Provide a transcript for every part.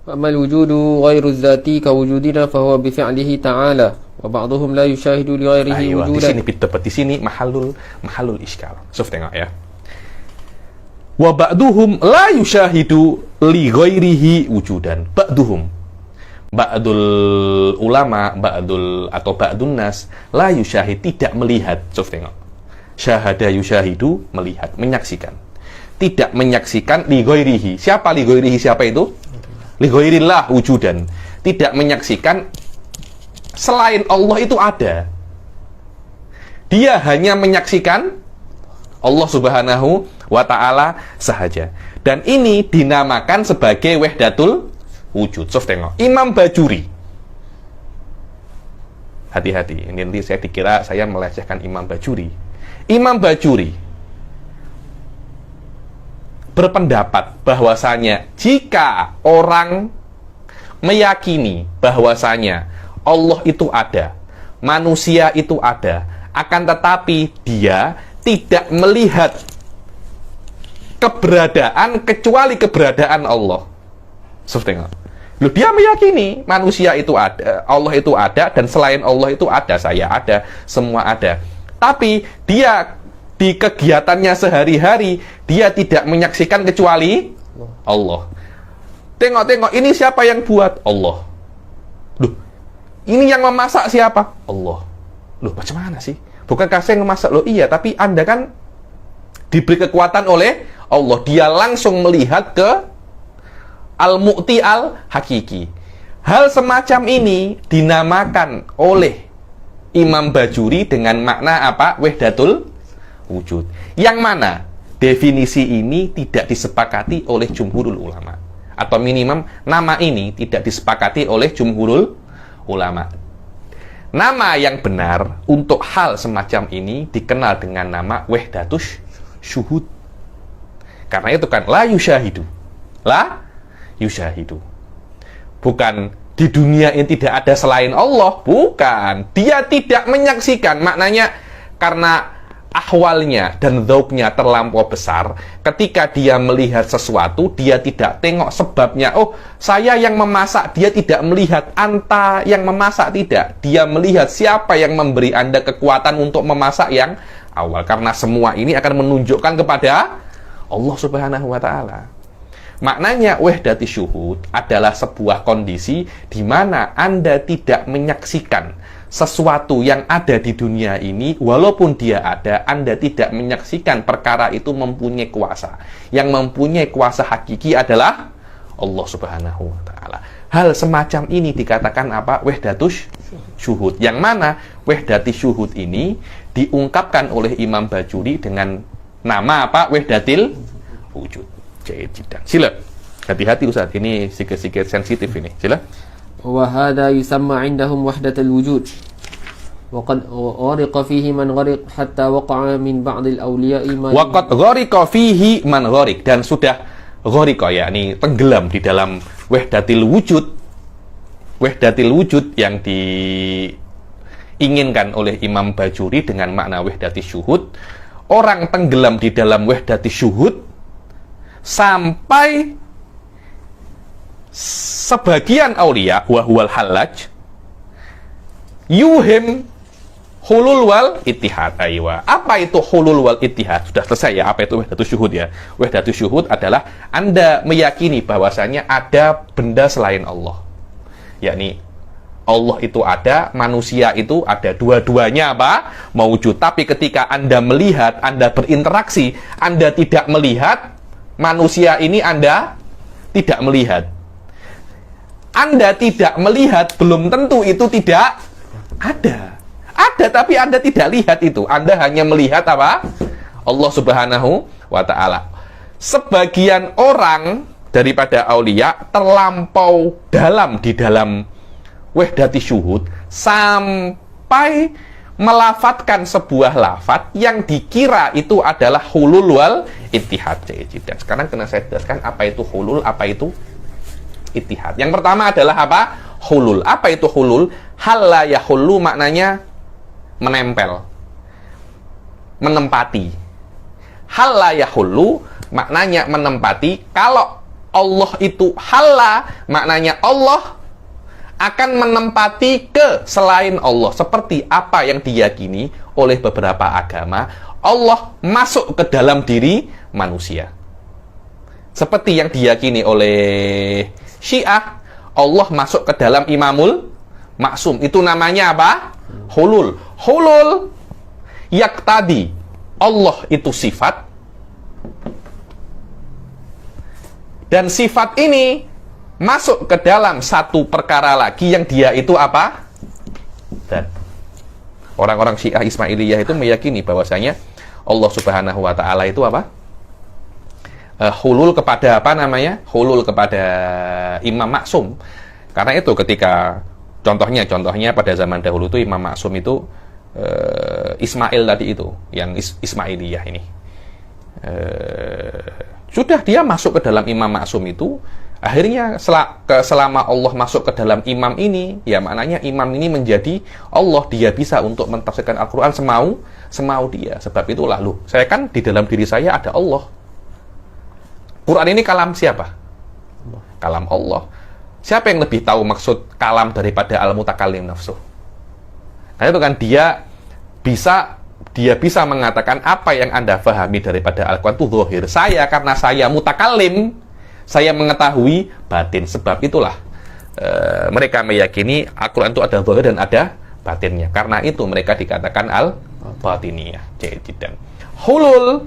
وأما الوجود غير الذاتي كوجودنا فهو بفعله تعالى وبعضهم لا يشاهد لغيره Aywa, di وجودا. sini tepat di sini mahalul iskal. Suf tengok ya. Wa ba'duhum la yushahidu li ghairihi wujudan. Ba'duhum. Ba'dul ulama, ba'dul atau ba'dun nas la yusyahid, tidak melihat. Suf tengok. Syahada yushahidu, melihat, menyaksikan. Tidak menyaksikan li ghairihi. Siapa li ghairihi? Siapa itu? Li ghairillah wujudan. Tidak menyaksikan selain Allah itu ada. Dia hanya menyaksikan Allah Subhanahu wa ta'ala sahaja. Dan ini dinamakan sebagai wahdatul wujud. Sof tengok. Imam Bajuri. Hati-hati. Ini nanti saya dikira saya melecehkan Imam Bajuri. Imam Bajuri berpendapat bahwasanya jika orang meyakini bahwasanya Allah itu ada, manusia itu ada, akan tetapi dia tidak melihat keberadaan kecuali keberadaan Allah. Tengok. Loh, dia meyakini manusia itu ada, Allah itu ada, dan selain Allah itu ada, saya ada, semua ada. Tapi dia di kegiatannya sehari-hari dia tidak menyaksikan kecuali Allah. Tengok, ini siapa yang buat? Allah. Loh, ini yang memasak siapa? Allah. Loh, macam mana sih? Bukankah saya memasak? Loh, iya, tapi Anda kan diberi kekuatan oleh Allah. Dia langsung melihat ke al-mu'ti al-hakiki. Hal semacam ini dinamakan oleh Imam Bajuri dengan makna apa? Wahdatul wujud. Yang mana definisi ini tidak disepakati oleh jumhurul ulama, atau minimum nama ini tidak disepakati oleh jumhurul ulama. Nama yang benar untuk hal semacam ini dikenal dengan nama wahdatus syuhud. Karena itu kan la yushahidu. La yushahidu. Bukan di dunia ini tidak ada selain Allah, bukan. Dia tidak menyaksikan, maknanya karena ahwalnya dan dzauknya terlampau besar. Ketika dia melihat sesuatu, dia tidak tengok sebabnya. Oh, saya yang memasak, dia tidak melihat anta yang memasak, tidak. Dia melihat siapa yang memberi Anda kekuatan untuk memasak yang awal. Karena semua ini akan menunjukkan kepada Allah Subhanahu wa ta'ala. Maknanya wahdati syuhud adalah sebuah kondisi di mana Anda tidak menyaksikan sesuatu yang ada di dunia ini, walaupun dia ada, Anda tidak menyaksikan perkara itu mempunyai kuasa. Yang mempunyai kuasa hakiki adalah Allah Subhanahu wa ta'ala. Hal semacam ini dikatakan apa? Wahdatus syuhud. Yang mana wahdati syuhud ini diungkapkan oleh Imam Bajuri dengan nama apa? Wahdatil wujud. Sila. Hati-hati Ustaz, ini sikit-sikit sensitif ini. Sila. وهذا يسمى عندهم وحدة الوجود وقد غرق فيه من غرق حتى وقع من بعض الأولياء وقد غرق فيه من غرق, dan sudah gharika, yakni tenggelam di dalam wahdatil wujud yang diinginkan oleh Imam Bajuri dengan makna wahdati syuhud. Orang tenggelam di dalam wahdati syuhud sampai sebagian aulia wahwal halaj yuhim hulul wal ittihad. Aywa. Apa itu hulul wal ittihad? Sudah selesai ya, apa itu wahdatus syuhud ya? Wahdatus syuhud adalah Anda meyakini bahwasanya ada benda selain Allah. Yakni Allah itu ada, manusia itu ada, dua-duanya apa? Mawujud. Tapi ketika Anda melihat, Anda berinteraksi, Anda tidak melihat manusia ini, Anda tidak melihat. Anda tidak melihat, belum tentu itu tidak ada. Ada, tapi Anda tidak lihat itu. Anda hanya melihat apa? Allah Subhanahu wa ta'ala. Sebagian orang daripada aulia terlampau dalam di dalam wahdati syuhud sampai melafatkan sebuah lafat yang dikira itu adalah hulul wal ittihad. Dan sekarang kena saya jelaskan apa itu hulul, apa itu ittihad. Yang pertama adalah apa? Hulul. Apa itu hulul? Hal la yahullu maknanya menempel, menempati. Hal la yahullu maknanya menempati. Kalau Allah itu halla, maknanya Allah akan menempati ke selain Allah. Seperti apa yang diyakini oleh beberapa agama, Allah masuk ke dalam diri manusia. Seperti yang diyakini oleh Syiah, Allah masuk ke dalam Imamul Maksum. Itu namanya apa? Hulul. Hulul yaktadi Allah itu sifat, dan sifat ini masuk ke dalam satu perkara lagi yang dia itu apa? Dan orang-orang Syiah Ismailiyah itu meyakini bahwasanya Allah Subhanahu wa taala itu apa? Hulul kepada apa namanya? Hulul kepada Imam Maksum. Karena itu ketika contohnya pada zaman dahulu itu Imam Maksum itu Ismail tadi itu, yang Ismailiyah ini. Sudah dia masuk ke dalam Imam Maksum itu, akhirnya selama Allah masuk ke dalam imam ini, ya maknanya imam ini menjadi Allah, dia bisa untuk mentafsirkan Al-Quran semau dia. Sebab itulah, loh, saya kan di dalam diri saya ada Allah. Quran ini kalam siapa? Kalam Allah. Siapa yang lebih tahu maksud kalam daripada al-mutakallim nafsuh? Karena itu kan dia bisa mengatakan apa yang Anda pahami daripada Al-Quran itu zahir. Saya, karena saya mutakallim, saya mengetahui batin. Sebab itulah mereka meyakini Al-Quran itu ada zahir dan ada batinnya. Karena itu mereka dikatakan al-batiniyah. Jadi hulul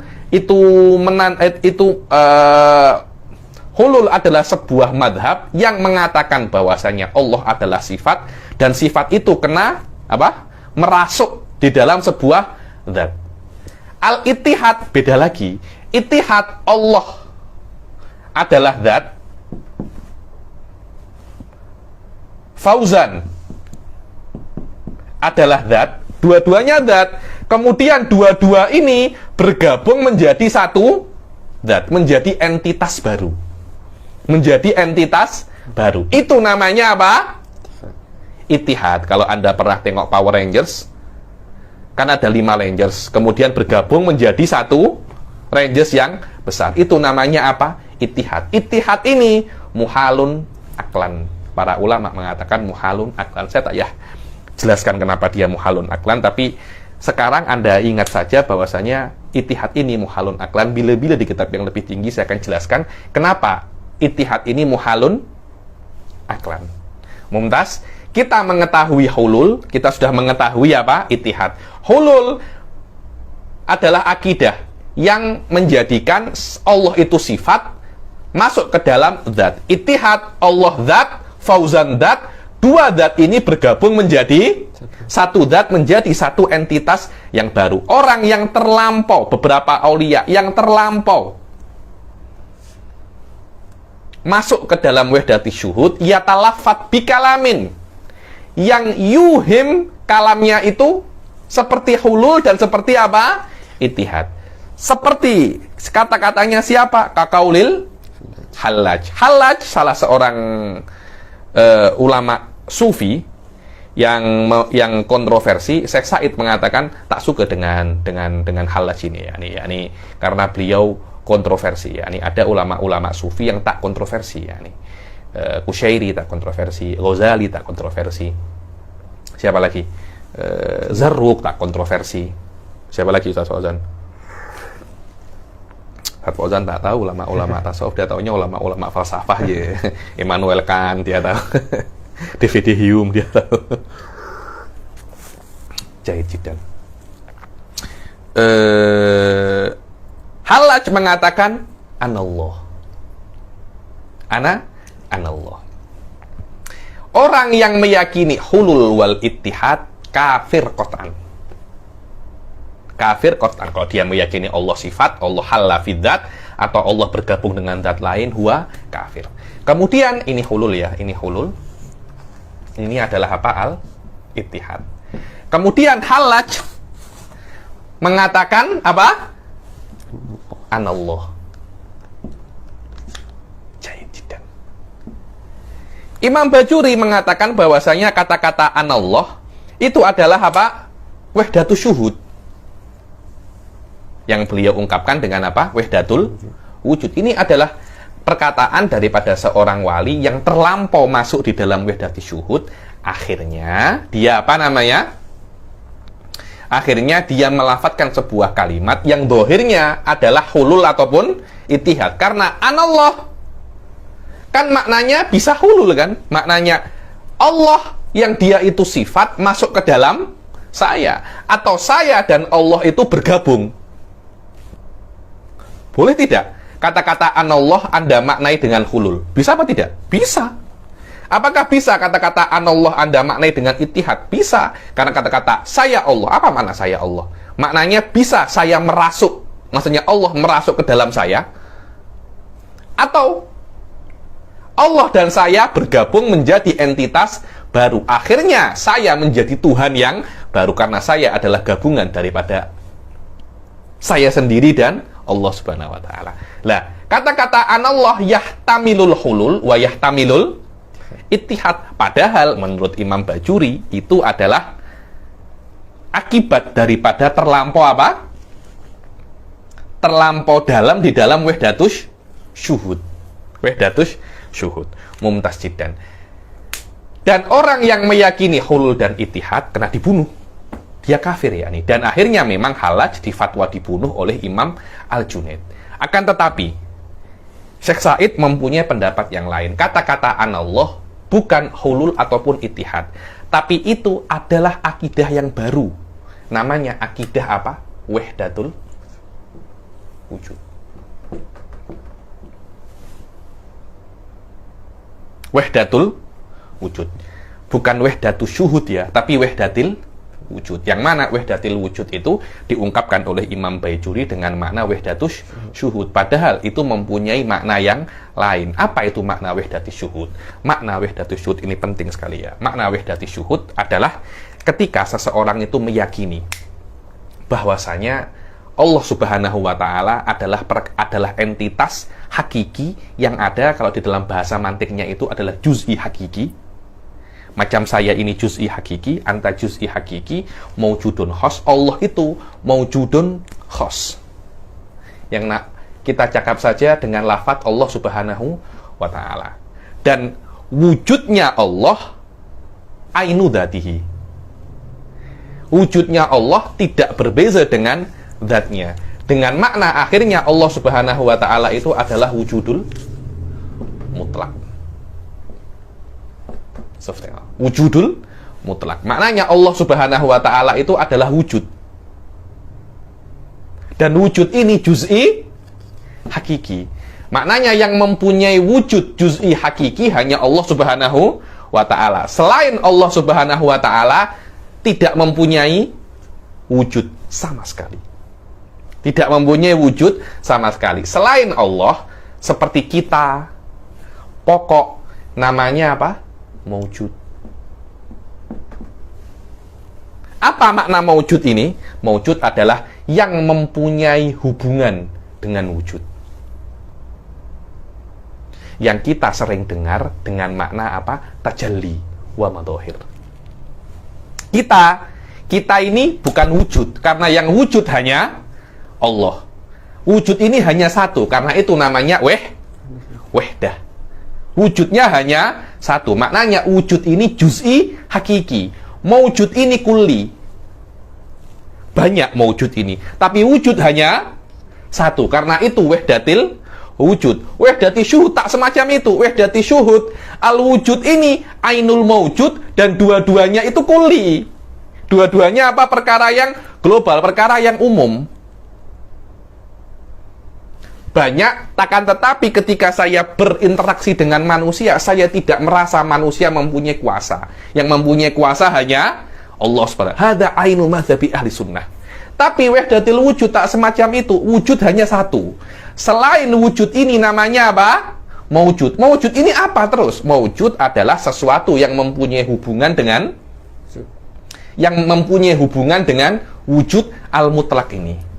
hulul adalah sebuah madhab yang mengatakan bahwasanya Allah adalah sifat, dan sifat itu kena apa? Merasuk di dalam sebuah zat. Al-ittihad beda lagi. Ittihad Allah adalah zat, Fauzan adalah zat, dua-duanya zat. Kemudian dua-dua ini bergabung menjadi satu zat, menjadi entitas baru. Menjadi entitas baru. Itu namanya apa? Ittihad. Kalau Anda pernah tengok Power Rangers, kan ada 5 Rangers, kemudian bergabung menjadi satu Rangers yang besar. Itu namanya apa? Ittihad. Ittihad ini muhalun aklan. Para ulama mengatakan muhalun aklan. Saya tak jelaskan kenapa dia muhalun aklan, tapi sekarang Anda ingat saja bahwasanya ittihad ini muhalun aklan. Bila-bila di kitab yang lebih tinggi saya akan jelaskan kenapa ittihad ini muhalun aklan. Mumtaz, kita mengetahui hulul, kita sudah mengetahui apa? Ittihad. Hulul adalah akidah yang menjadikan Allah itu sifat masuk ke dalam zat. Ittihad, Allah zat, Fauzan zat, dua zat ini bergabung menjadi satu zat, menjadi satu entitas yang baru. Orang yang terlampau, beberapa aulia yang terlampau masuk ke dalam wahdati syuhud, yatalafat bikalamin, yang yuhim kalamnya itu seperti hulul dan seperti apa? Ittihad. Seperti kata-katanya siapa? Kakaulil Hallaj. Hallaj salah seorang ulama sufi yang kontroversi. Syekh Said mengatakan tak suka dengan Hallaj ini, yakni karena beliau kontroversi. Yakni ada ulama-ulama sufi yang tak kontroversi, yakni Qushairi tak kontroversi, Ghazali tak kontroversi. Siapa lagi? Zarruq tak kontroversi. Siapa lagi Ustaz Fauzan? Ustaz Fauzan tak tahu ulama-ulama tasawuf, dia taunya ulama-ulama falsafah aja. Immanuel Kant dia tahu. David Hume dia tahu. Jahit jidan. Hallaj mengatakan anallah. Anallah. Orang yang meyakini hulul wal ittihad kafir qat'an. Kafir qat'an. Kalau dia meyakini Allah sifat, Allah halla fi dzat, atau Allah bergabung dengan zat lain, huwa kafir. Kemudian ini hulul ya, ini hulul. Ini adalah apa? Al-ittihad. Kemudian Hallaj mengatakan apa? Anallah. Jahit. Imam Bajuri mengatakan bahwasanya kata-kata anallah itu adalah apa? Wahdatus syuhud. Yang beliau ungkapkan dengan apa? Wahdatul wujud. Ini adalah perkataan daripada seorang wali yang terlampau masuk di dalam wahdatus syuhud, akhirnya dia apa namanya? Akhirnya dia melafadzkan sebuah kalimat yang dohirnya adalah hulul ataupun ittihad. Karena anallah kan maknanya bisa hulul kan? Maknanya Allah yang dia itu sifat masuk ke dalam saya, atau saya dan Allah itu bergabung. Boleh tidak kata-kata anallah Anda maknai dengan hulul? Bisa apa tidak? Bisa. Apakah bisa kata-kata anallah Anda maknai dengan ittihad? Bisa. Karena kata-kata saya Allah, apa makna saya Allah? Maknanya bisa saya merasuk. Maksudnya Allah merasuk ke dalam saya. Atau Allah dan saya bergabung menjadi entitas baru. Akhirnya saya menjadi Tuhan yang baru karena saya adalah gabungan daripada saya sendiri dan Allah Subhanahu wa taala. Lah, kata-kata anallah yahtamilul hulul wa yahtamilul ittihad, padahal menurut Imam Bajuri itu adalah akibat daripada terlampau apa? Terlampau dalam di dalam wahdatus syuhud. Wahdatus syuhud. Mumtaz jiddan. Dan orang yang meyakini hulul dan ittihad kena dibunuh. Dia kafir ya nih. Dan akhirnya memang Halaj di fatwa dibunuh oleh Imam Al-Junaid. Akan tetapi Syekh Said mempunyai pendapat yang lain. Kata-kata anallah bukan hulul ataupun ittihad, tapi itu adalah akidah yang baru. Namanya akidah apa? Wahdatul wujud. Wahdatul wujud. Bukan wahdatus syuhud ya, tapi wahdatil wujud. Yang mana wahdatil wujud itu diungkapkan oleh Imam Bajuri dengan makna wahdatus syuhud. Padahal itu mempunyai makna yang lain. Apa itu makna wahdatus syuhud? Makna wahdatus syuhud ini penting sekali ya. Makna wahdatus syuhud adalah ketika seseorang itu meyakini bahwasanya Allah Subhanahu wa taala adalah entitas hakiki yang ada, kalau di dalam bahasa mantiknya itu adalah juz'i hakiki. Macam saya ini juz'i hakiki, anta juz'i hakiki, maujudun khos. Allah itu maujudun khos. Yang kita cakap saja dengan lafaz Allah Subhanahu wa ta'ala. Dan wujudnya Allah ainu dzatihi. Wujudnya Allah tidak berbeza dengan zatnya. Dengan makna akhirnya Allah Subhanahu wa ta'ala itu adalah wujudul mutlak. Wujudul mutlak. Maknanya Allah Subhanahu wa ta'ala itu adalah wujud. Dan wujud ini juz'i hakiki. Maknanya yang mempunyai wujud juz'i hakiki hanya Allah Subhanahu wa ta'ala. Selain Allah Subhanahu wa ta'ala tidak mempunyai wujud sama sekali. Tidak mempunyai wujud sama sekali. Selain Allah, seperti kita, pokok namanya apa? Maujud. Apa makna maujud ini? Maujud adalah yang mempunyai hubungan dengan wujud. Yang kita sering dengar dengan makna apa? Tajalli wa madhahir. Kita ini bukan wujud, karena yang wujud hanya Allah. Wujud ini hanya satu, karena itu namanya wahdah. Wujudnya hanya satu. Maknanya wujud ini juz'i hakiki. Maujud ini kulli. Banyak maujud ini. Tapi wujud hanya satu. Karena itu wahdatil wujud. Wahdatil syuhud tak semacam itu. Wahdatil syuhud. Al-wujud ini ainul maujud. Dan dua-duanya itu kulli. Dua-duanya apa? Perkara yang global. Perkara yang umum. Banyak, takkan tetapi ketika saya berinteraksi dengan manusia, saya tidak merasa manusia mempunyai kuasa. Yang mempunyai kuasa hanya Allah SWT. Hada ainu madhabi ahli sunnah. Tapi wahdatil wujud tak semacam itu. Wujud hanya satu. Selain wujud ini namanya apa? Maujud. Maujud ini apa terus? Maujud adalah sesuatu yang mempunyai hubungan dengan wujud al-mutlak ini.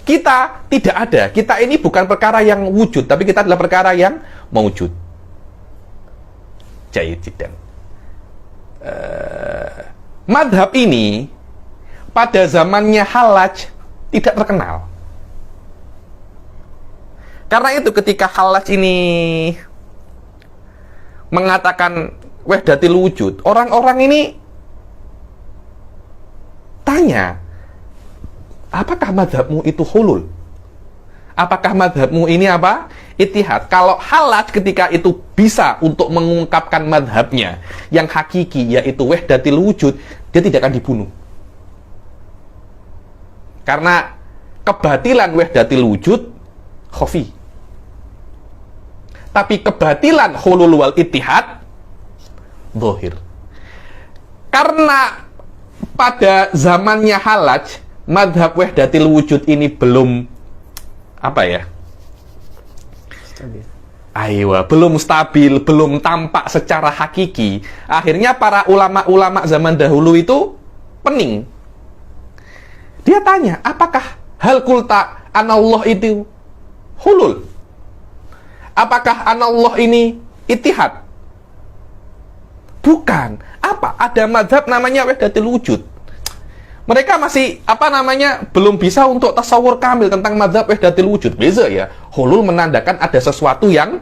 Kita tidak ada. Kita ini bukan perkara yang wujud, tapi kita adalah perkara yang maujud. Jayyid jiddan. Madhab ini pada zamannya Halaj tidak terkenal. Karena itu ketika Hallaj ini mengatakan wahdatil wujud, orang-orang ini tanya, apakah madhabmu itu hulul? Apakah madhabmu ini apa? Ittihad. Kalau Hallaj ketika itu bisa untuk mengungkapkan madhabnya yang hakiki, yaitu wahdatil wujud, dia tidak akan dibunuh. Karena kebatilan wahdatil wujud khafi. Tapi kebatilan hulul wal ittihad zahir. Karena pada zamannya Hallaj, madhab wahdatil wujud ini belum apa ya? Stabil. Belum stabil, belum tampak secara hakiki. Akhirnya para ulama-ulama zaman dahulu itu pening. Dia tanya, apakah hal kulta anallah itu hulul? Apakah anallah ini ittihad? Bukan. Apa? Ada madhab namanya wahdatil wujud. Mereka masih belum bisa untuk tasawur kamil tentang madhab wahdatil wujud. Beza ya. Hulul menandakan ada sesuatu yang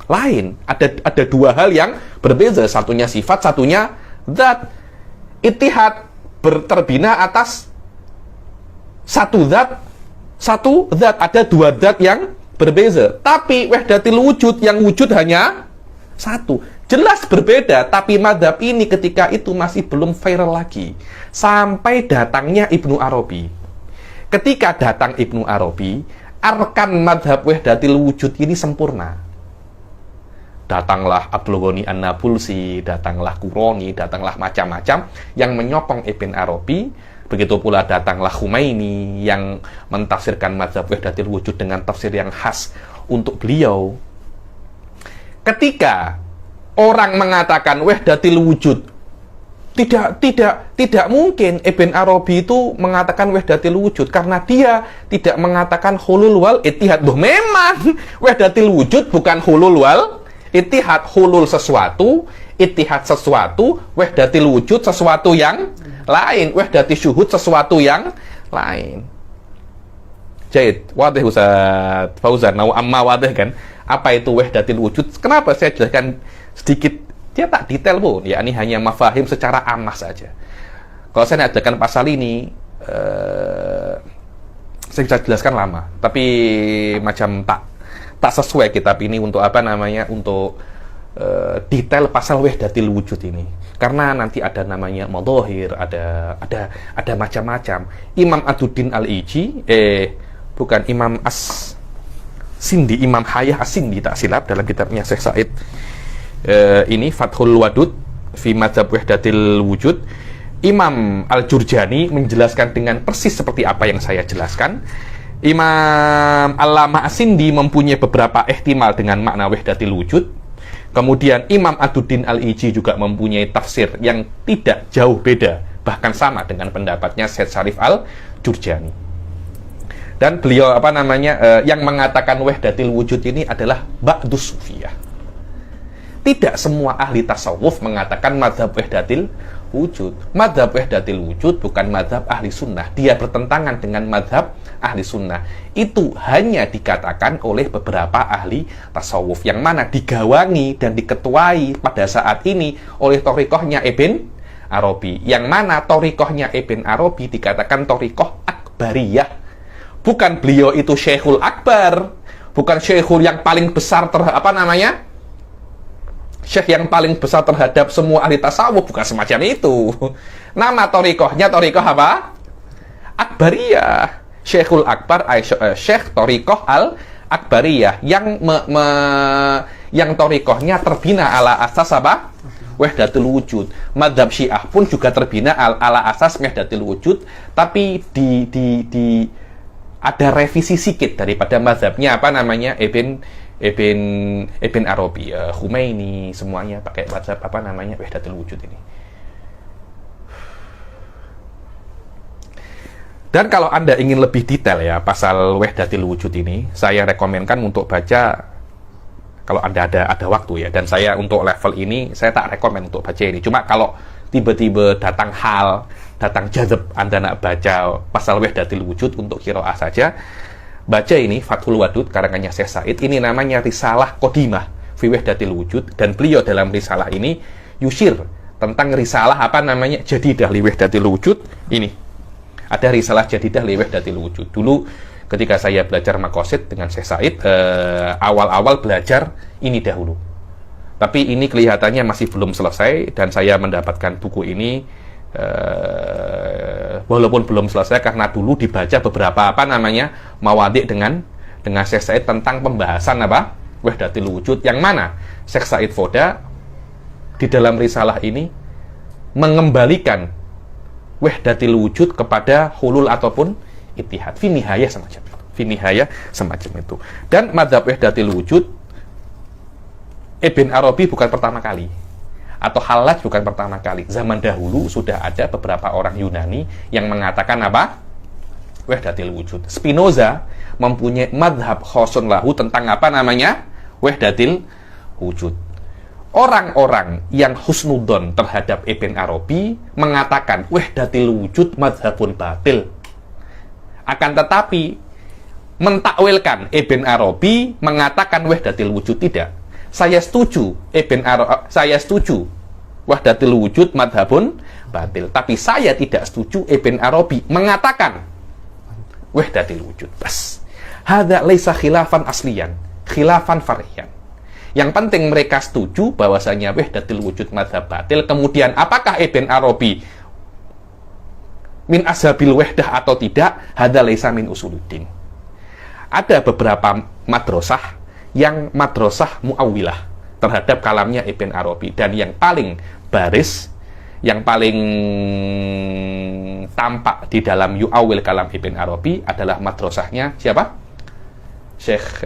lain. Ada dua hal yang berbeza. Satunya sifat, satunya zat. Ittihad terbina atas satu zat. Ada dua zat yang berbeza. Tapi wahdatil wujud, yang wujud hanya satu. Jelas berbeda, tapi madhab ini ketika itu masih belum viral lagi. Sampai datangnya Ibnu Arabi. Ketika datang Ibnu Arabi, arkan madhab wahdatil wujud ini sempurna. Datanglah Abdul Ghani An-Nabulsi, datanglah Qurani, datanglah macam-macam yang menyokong Ibnu Arabi. Begitu pula datanglah Khumaini yang mentafsirkan madhab wahdatil wujud dengan tafsir yang khas untuk beliau. Ketika orang mengatakan wahdatil wujud, tidak mungkin Ibn Arabi itu mengatakan wahdatil wujud karena dia tidak mengatakan hulul wal ittihad. Memang wahdatil wujud bukan hulul wal ittihad. Hulul sesuatu, ittihad sesuatu, wahdatil wujud sesuatu yang lain, wahdatil syuhud sesuatu yang lain. Jahid, wadih Ustaz Fauzan, amma wadih kan? Apa itu wahdatil wujud? Kenapa saya jelaskan sedikit, dia tak detail pun, yakni hanya mafahim secara amah saja. Kalau saya ajarkan pasal ini, saya bisa jelaskan lama, tapi macam tak sesuai kitab ini untuk untuk detail pasal wahdatil wujud ini. Karena nanti ada namanya madhahir, ada macam-macam. Imam Aduddin Al-Iji, bukan Imam As-Sindi, Imam Hayah As-Sindi tak silap dalam kitabnya Syekh Said. Ini Fathul Wadud fi Madzhab Wahdatil Wujud, Imam Al-Jurjani menjelaskan dengan persis seperti apa yang saya jelaskan. Imam Allamah As-Sindi mempunyai beberapa ihtimal dengan makna wahdatil wujud. Kemudian Imam Aduddin Al-Iji juga mempunyai tafsir yang tidak jauh beda, bahkan sama dengan pendapatnya Syekh Syarif Al-Jurjani. Dan beliau yang mengatakan wahdatil wujud ini adalah ba'dus sufiyah. Tidak semua ahli tasawuf mengatakan madhab wahdatil wujud. Madhab wahdatil wujud bukan madhab ahli sunnah. Dia bertentangan dengan madhab ahli sunnah. Itu hanya dikatakan oleh beberapa ahli tasawuf, yang mana digawangi dan diketuai pada saat ini oleh thariqahnya Ibn Arabi. Yang mana thariqahnya Ibn Arabi dikatakan thariqah akbariyah. Bukan beliau itu Syekhul Akbar, bukan Syekhul yang paling besar Syekh yang paling besar terhadap semua ahli tasawuf, bukan semacam itu. Nama thariqahnya thariqah apa? Akbariyah. Syekhul Akbar, Syekh thariqah al-Akbariyah yang thariqahnya terbina ala asas apa? Wahdatul wujud. Madzhab Syiah pun juga terbina ala asas wahdatul wujud, tapi ada revisi sedikit daripada mazhabnya Ibn Arabi, Khumaini, semuanya pakai mazhab wahdatul wujud ini. Dan kalau Anda ingin lebih detail ya pasal wahdatul wujud ini, saya rekomenkan untuk baca kalau Anda ada waktu ya. Dan saya untuk level ini saya tak rekomen untuk baca ini. Cuma kalau tiba-tiba datang jazab Anda nak baca pasal wahdatul wujud untuk qiraah saja, baca ini Fathul Wadud karangannya Syekh Said, ini namanya Risalah Qadimah fi Wahdatil Wujud, dan beliau dalam risalah ini yushir tentang risalah apa namanya Jadidah li Wahdatil Wujud. Ini ada risalah Jadidah li Wahdatil Wujud. Dulu ketika saya belajar maqasid dengan Syekh Said, awal-awal belajar ini dahulu, tapi ini kelihatannya masih belum selesai, dan saya mendapatkan buku ini walaupun belum selesai karena dulu dibaca beberapa apa namanya mawadhi dengan Syekh Said tentang pembahasan apa Wahdatil Wujud, yang mana Syekh Said Foda di dalam risalah ini mengembalikan Wahdatil Wujud kepada hulul ataupun ittihad, fi nihayah semacam itu, fi nihayah semacam itu. Dan mazhab Wahdatil Wujud Ibn Arabi bukan pertama kali, atau Hallaj bukan pertama kali. Zaman dahulu sudah ada beberapa orang Yunani yang mengatakan apa? Wahdatil Wujud. Spinoza mempunyai madhab khosun lahu tentang apa namanya? Wahdatil Wujud. Orang-orang yang husnudon terhadap Ibn Arabi mengatakan Wahdatil Wujud madhabun batil. Akan tetapi mentakwilkan Ibn Arabi mengatakan Wahdatil Wujud tidak. Saya setuju saya setuju Wahdatil Wujud madhabun batil, tapi saya tidak setuju Ibn Arabi mengatakan Wahdatil Wujud. Bas. Hadza laisa khilafan asliyan, khilafan far'iyan. Yang penting mereka setuju bahwasanya Wahdatil Wujud madhab batil. Kemudian apakah Ibn Arabi min ashabil wahdah atau tidak, hadza laisa min usuluddin. Ada beberapa madrasah yang madrasah mu'awwilah terhadap kalamnya Ibn Arabi, dan yang paling baris, yang paling tampak di dalam yu'awwil kalam Ibn Arabi adalah madrasahnya siapa? Syekh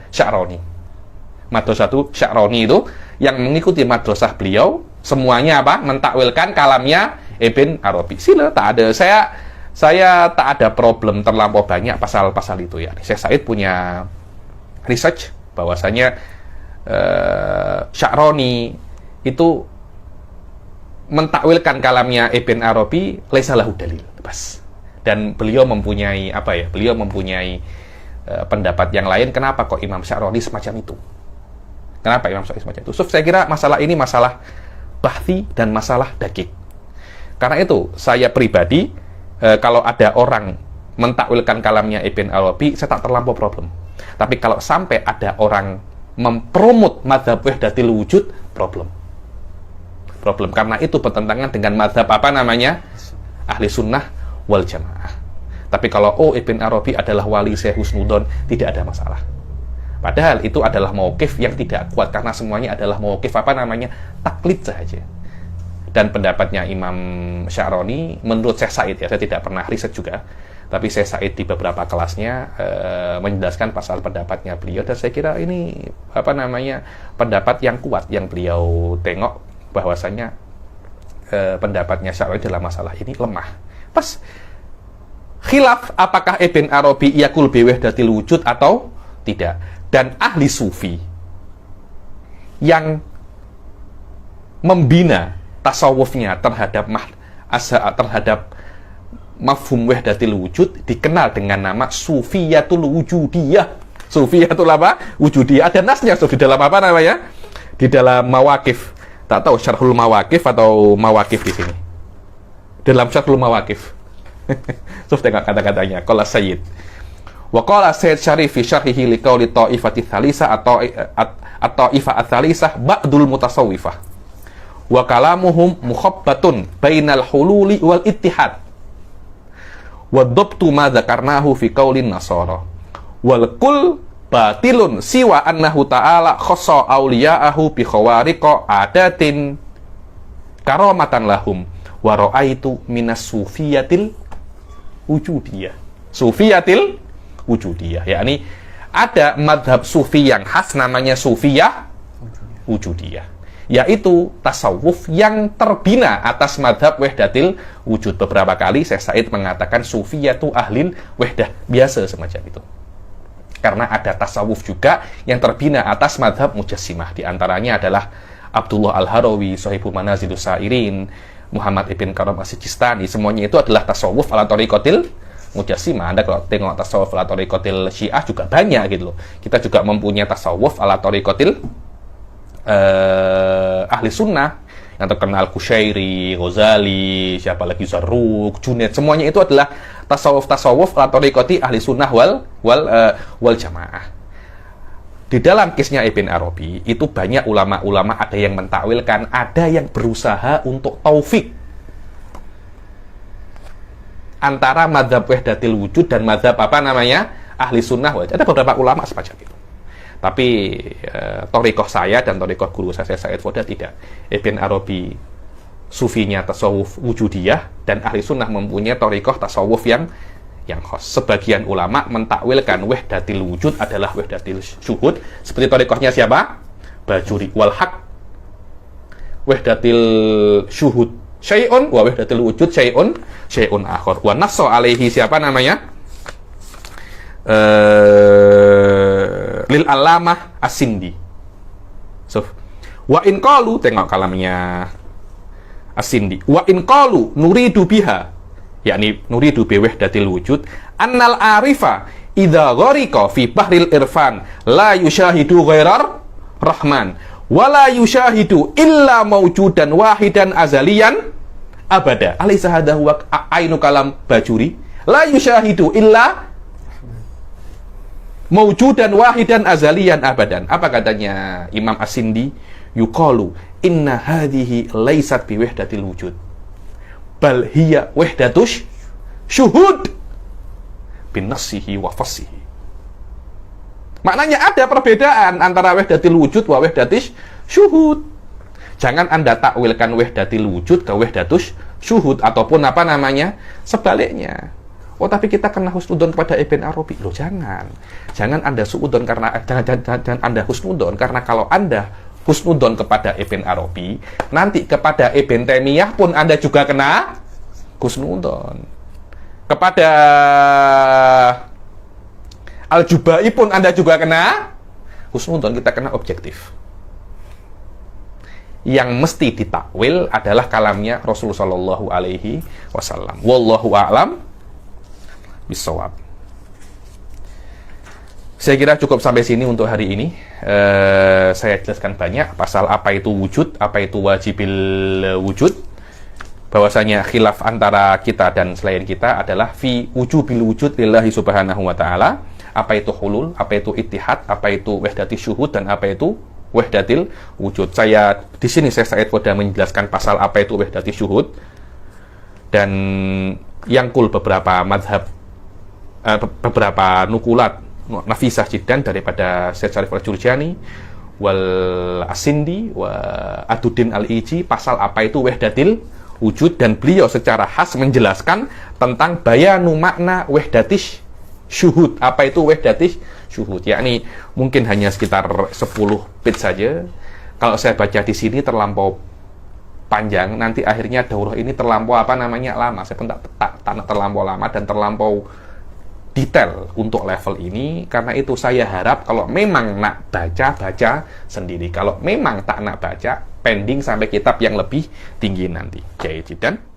Sya'roni. Madrasah itu Sya'roni itu yang mengikuti madrasah beliau semuanya apa? Mentakwilkan kalamnya Ibn Arabi. Sila, tak ada, saya tak ada problem terlampau banyak pasal-pasal itu ya. Syekh Said punya research bahwasanya Sya'roni itu mentakwilkan kalamnya Ibn Arabi laisa lahu dalil, bas. Dan beliau mempunyai apa ya? Beliau mempunyai pendapat yang lain. Kenapa kok Imam Sya'roni semacam itu? Kenapa Imam Sya'roni semacam itu? So, saya kira masalah ini masalah bahthi dan masalah dakik. Karena itu saya pribadi kalau ada orang mentakwilkan kalamnya Ibn Arabi, saya tak terlampau problem. Tapi kalau sampai ada orang mempromot mazhab Wahdatil Wujud, problem. Karena itu bertentangan dengan mazhab apa namanya? Ahli Sunnah wal Jamaah. Tapi kalau Ibn Arabi adalah wali Syekh Husnudon, tidak ada masalah. Padahal itu adalah mauqif yang tidak kuat, karena semuanya adalah mauqif apa namanya? Taklid saja. Dan pendapatnya Imam Sya'roni menurut Syekh Said ya, saya tidak pernah riset juga, tapi Syekh Said di beberapa kelasnya menjelaskan pasal pendapatnya beliau, dan saya kira ini apa namanya pendapat yang kuat yang beliau tengok bahwasanya pendapatnya Sya'roni dalam masalah ini lemah. Pas khilaf apakah Ibn Arabi yakul bi wahdatil wujud atau tidak, dan ahli sufi yang membina tasawufnya terhadap mafhum wahdatil wujud dikenal dengan nama Sufiyatul Wujudiyah. Sufiyatul apa? Wujudiyah. Ada nasnya di dalam apa namanya? Di dalam Mawaqif. Tak tahu Syarhul Mawaqif atau Mawaqif di sini. Dalam Syarhul Mawaqif. Tengok kata-katanya. Qala Sayyid. Wa qala Sayyid Syarif fi syarhihi liqauli ta'ifati tsalitsah atau at-ta'ifah ats-tsalitsah ba'dul mutasawwifah. Wa kalamuhum mukhabbatun bainal hululi wal ittihad. Wa dhabtu ma dzakarnahu fi qaulin nasara. Wal kul batilun siwa annahu ta'ala khassa awliya'ahu bi khawariqa adatin karamatan lahum wa ra'aitu minas sufiyatil wujudiyah. Sufiyatil wujudiyah, yakni ada madhab sufi yang khas namanya sufiyah wujudiyah, yaitu tasawuf yang terbina atas madhab wahdatil wujud. Beberapa kali Syekh Said mengatakan sufiyatu ahlil wahdah, biasa semacam itu. Karena ada tasawuf juga yang terbina atas madhab mujassimah. Di antaranya adalah Abdullah Al-Harawi, Sohibu Manazilus Sa'irin, Muhammad Ibn Karam As-Sijistani. Semuanya itu adalah tasawuf ala tariqatil Mujassimah. Anda kalau tengok tasawuf ala thariqatil Syiah juga banyak gitu loh. Kita juga mempunyai tasawuf ala thariqatil ahli sunnah yang terkenal, Kusyairi, Ghazali, siapa lagi, Zarruq, Junaid, semuanya itu adalah tasawuf ala thariqati ahli sunnah wal jamaah. Di dalam kisahnya Ibn Arabi itu banyak ulama-ulama, ada yang mentakwilkan, ada yang berusaha untuk taufik antara madzhab wahdatil wujud dan madzhab ahli sunnah wal jamaah. Ada beberapa ulama semacam itu. Tapi thariqah saya dan thariqah guru saya Said Foda tidak. Ibn Arabi sufinya tasawuf wujudiyah, dan ahli sunnah mempunyai thariqah tasawuf yang khas. Sebagian ulama mentakwilkan wahdatil wujud adalah wahdatil syuhud, seperti thariqahnya siapa? Bajuri. Wal haq wahdatil syuhud syai'un wa wahdatil wujud syai'un akhar. Wa nassa alaihi siapa namanya? Lil Alamah As-Sindi. So, wa in qalu, tengok kalamnya As-Sindi. Wa in qalu nuridu biha, yakni nuridu bi wahdatil wujud, annal arifa idza ghariqa fi bahril irfan la yushahidu ghairar rahman wa la yushahidu illa mawjudan wahidan azaliyan abada. Alaysa hadha huwa ainu kalam Bajuri? La yushahidu illa mawjudan wahidan azaliyan abadan. Apa katanya Imam As-Sindi? Yuqalu inna hadhihi laysat bi wahdatil wujud, bal hiya wahdatus syuhud bin nassihi wa fassihi. Maknanya ada perbedaan antara wahdatil wujud wa wahdatis syuhud. Jangan Anda takwilkan wahdatil wujud ke wahdatus syuhud, ataupun sebaliknya. Oh, tapi kita kena husnudon kepada Ibn Arabi. Loh, jangan Anda suudon, karena jangan Anda husnudon, karena kalau Anda husnudon kepada Ibn Arabi, nanti kepada Ibn Taimiyah pun Anda juga kena husnudon. Kepada Al-Jubai pun Anda juga kena husnudon. Kita kena objektif. Yang mesti ditakwil adalah kalamnya Rasulullah Shallallahu Alaihi Wasallam. Wallahu a'lam bisawab. Saya kira cukup sampai sini untuk hari ini. Saya jelaskan banyak pasal apa itu wujud, apa itu wajibil wujud. Bahwasanya khilaf antara kita dan selain kita adalah fi wujubil wujud lillahi subhanahu wa ta'ala. Apa itu hulul, apa itu ittihad, apa itu wahdatil syuhud, dan apa itu wahdatil wujud. Di sini saya Said Foda menjelaskan pasal apa itu wahdatil syuhud, dan yangkul beberapa madhab, beberapa nukulat nafisah jiddan daripada Syekh Syarif Al-Jurjani wal As-Sindi wa Aduddin Al-Iji pasal apa itu wahdatil wujud, dan beliau secara khas menjelaskan tentang bayanu makna wahdatis syuhud. Apa itu wahdatis syuhud? Yakni mungkin hanya sekitar 10 bit saja. Kalau saya baca di sini terlampau panjang, nanti akhirnya daurah ini terlampau lama. Saya pun tak terlampau lama dan terlampau detail untuk level ini. Karena itu saya harap kalau memang nak baca sendiri. Kalau memang tak nak baca, pending sampai kitab yang lebih tinggi nanti. Jai Jidan.